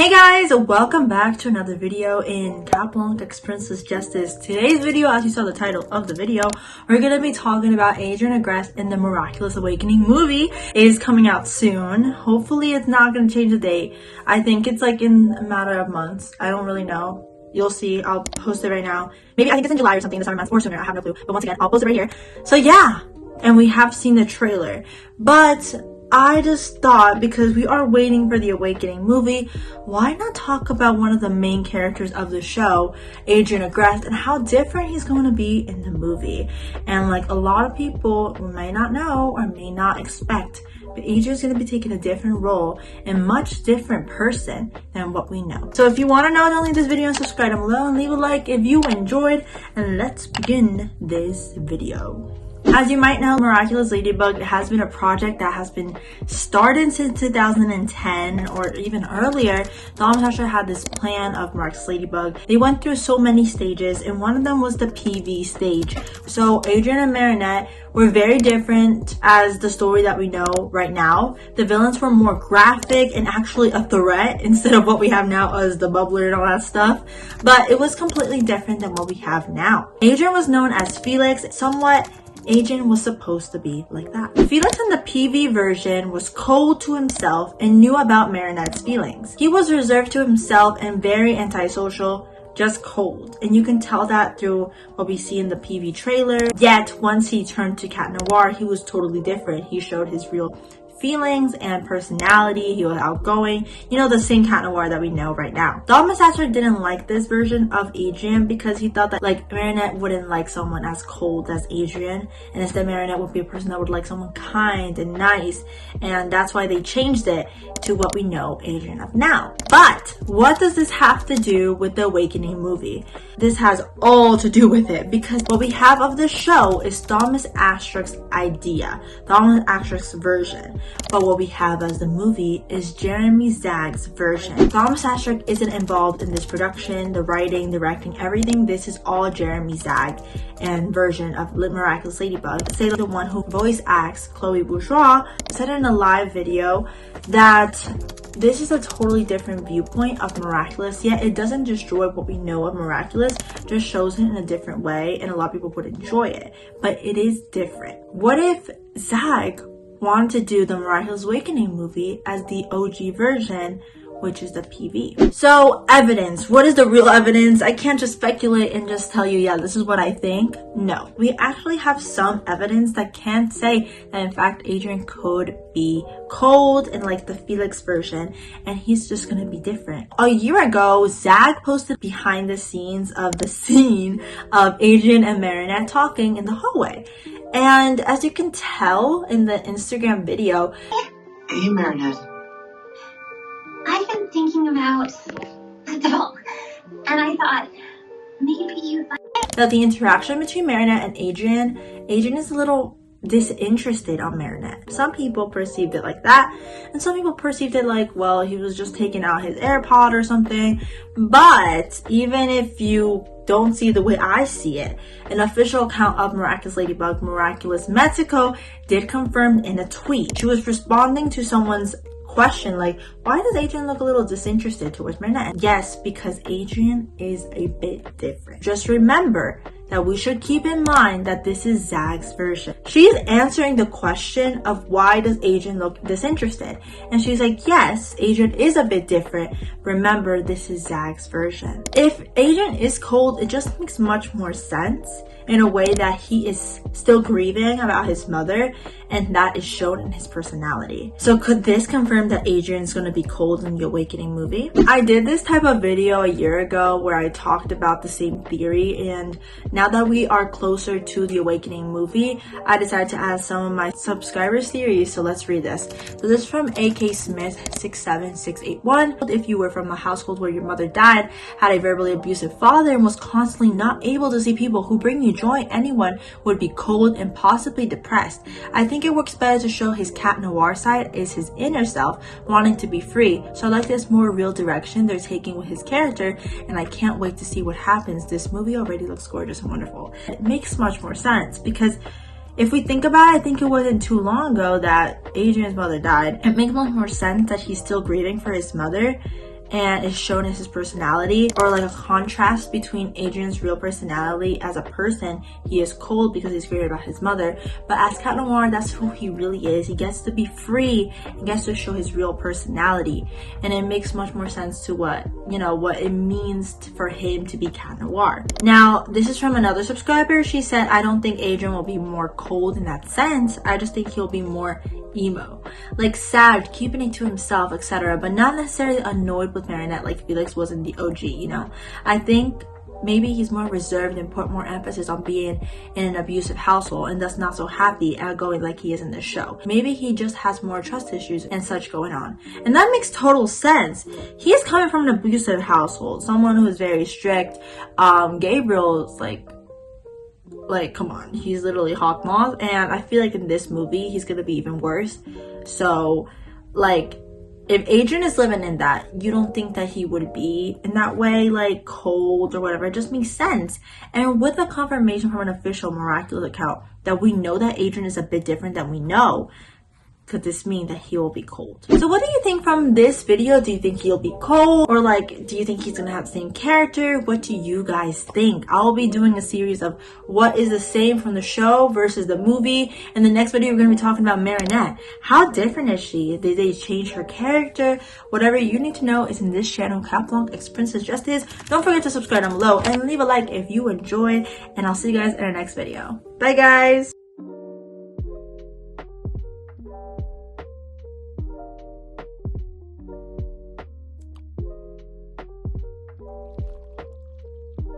Hey guys, welcome back to another video in Capelong X Princess Justice. Today's video, as you saw the title of the video, we're going to be talking about Adrien in the Miraculous Awakening movie. It is coming out soon. Hopefully it's not going to change the date. I think it's like in a matter of months. I don't really know. You'll see. I'll post it right now. Maybe I think it's in July or something, the summer months or sooner. I have no clue. But once again, I'll post it right here. So yeah, and we have seen the trailer. But I just thought, because we are waiting for the Awakening movie, why not talk about one of the main characters of the show, Adrien, and how different he's going to be in the movie. And like a lot of people may not know or may not expect, but Adrien's going to be taking a different role and much different person than what we know. So if you want to know, don't leave this video and subscribe down below and leave a like if you enjoyed, and let's begin this video. As you might know, Miraculous Ladybug has been a project that has been started since 2010 or even earlier. Dom and Sasha had this plan of Miraculous Ladybug. They went through so many stages, and one of them was the PV stage. So Adrien and Marinette were very different as the story that we know right now. The villains were more graphic and actually a threat instead of what we have now as the bubbler and all that stuff. But it was completely different than what we have now. Adrien was known as Felix, somewhat. Adrien was supposed to be like that. Felix in the PV version was cold to himself and knew about Marinette's feelings. He was reserved to himself and very antisocial, just cold. And you can tell that through what we see in the PV trailer. Yet, once he turned to Cat Noir, he was totally different. He showed his real feelings and personality. He was outgoing, you know, the same Cat Noir that we know right now. Dom Massacre didn't like this version of Adrien because he thought that like Marinette wouldn't like someone as cold as Adrien, and instead Marinette would be a person that would like someone kind and nice, and that's why they changed it to what we know Adrien of now. But what does this have to do with the Awakening movie? This has all to do with it, because what we have of the show is Thomas Astruc's idea, Thomas Astruc's version. But what we have as the movie is Jeremy Zag's version. Thomas Astruc isn't involved in this production, the writing, directing, everything. This is all Jeremy Zag and version of Miraculous Ladybug. Say the one who voice acts Chloe Bourgeois said in a live video that this is a totally different viewpoint of Miraculous, yet it doesn't destroy what we know of Miraculous, just shows it in a different way, and a lot of people would enjoy it. But it is different. What if Zag wanted to do the Miraculous Awakening movie as the OG version, which is the PV? So evidence. What is the real evidence? I can't just speculate and just tell you, yeah, this is what I think. No. We actually have some evidence that can say that in fact Adrien could be cold in like the Felix version, and he's just gonna be different. A year ago, Zag posted behind the scenes of the scene of Adrien and Marinette talking in the hallway. And as you can tell in the Instagram video, hey Marinette, I've been thinking about the doll, and I thought maybe you that the interaction between Marinette and Adrien is a little disinterested on Marinette. Some people perceived it like that, and some people perceived it like, well, he was just taking out his AirPod or something. But even if you don't see the way I see it, an official account of Miraculous Ladybug, Miraculous Mexico, did confirm in a tweet. She was responding to someone's question like, why does Adrien look a little disinterested towards Marinette? And yes, because Adrien is a bit different. Just remember that we should keep in mind that this is Zag's version. She's answering the question of why does Adrien look disinterested? And she's like, yes, Adrien is a bit different. Remember, this is Zag's version. If Adrien is cold, it just makes much more sense in a way that he is still grieving about his mother, and that is shown in his personality. So could this confirm that Adrien is going to be cold in the Awakening movie? I did this type of video a year ago where I talked about the same theory, and now that we are closer to the Awakening movie, I decided to add some of my subscribers' theories, so let's read this. So this is from AK Smith 67681. If you were from a household where your mother died, had a verbally abusive father, and was constantly not able to see people who bring you joy, anyone would be cold and possibly depressed. I think it works better to show his Cat Noir side is his inner self wanting to be free. So I like this more real direction they're taking with his character, and I can't wait to see what happens. This movie already looks gorgeous and wonderful. It makes much more sense because if we think about it, I think it wasn't too long ago that Adrien's mother died. It makes much more sense that he's still grieving for his mother and is shown as his personality, or like a contrast between Adrien's real personality. As a person, he is cold because he's worried about his mother, but as Cat Noir, that's who he really is. He gets to be free, he gets to show his real personality, and it makes much more sense to what it means for him to be Cat Noir. Now, this is from another subscriber. She said, I don't think Adrien will be more cold in that sense. I just think he'll be more emo, like sad, keeping it to himself, etc., but not necessarily annoyed with Marinette like Felix was in the OG. I think maybe he's more reserved and put more emphasis on being in an abusive household and thus not so happy outgoing like he is in the show. Maybe he just has more trust issues and such going on, and that makes total sense. He is coming from an abusive household, someone who is very strict. Gabriel's like come on, he's literally Hawkmoth, and I feel like in this movie he's gonna be even worse. So like, if Adrien is living in that, you don't think that he would be in that way, like cold or whatever. It just makes sense. And with a confirmation from an official Miraculous account that we know that Adrien is a bit different than we know, could this mean that he will be cold? So what do you think from this video? Do you think he'll be cold, or like, do you think he's gonna have the same character? What do you guys think? I'll be doing a series of what is the same from the show versus the movie. In the next video, we're gonna be talking about Marinette. How different is she? Did they change her character? Whatever you need to know is in this channel, Cap X Princess Justice. Don't forget to subscribe down below and leave a like if you enjoyed, and I'll see you guys in our next video. Bye guys!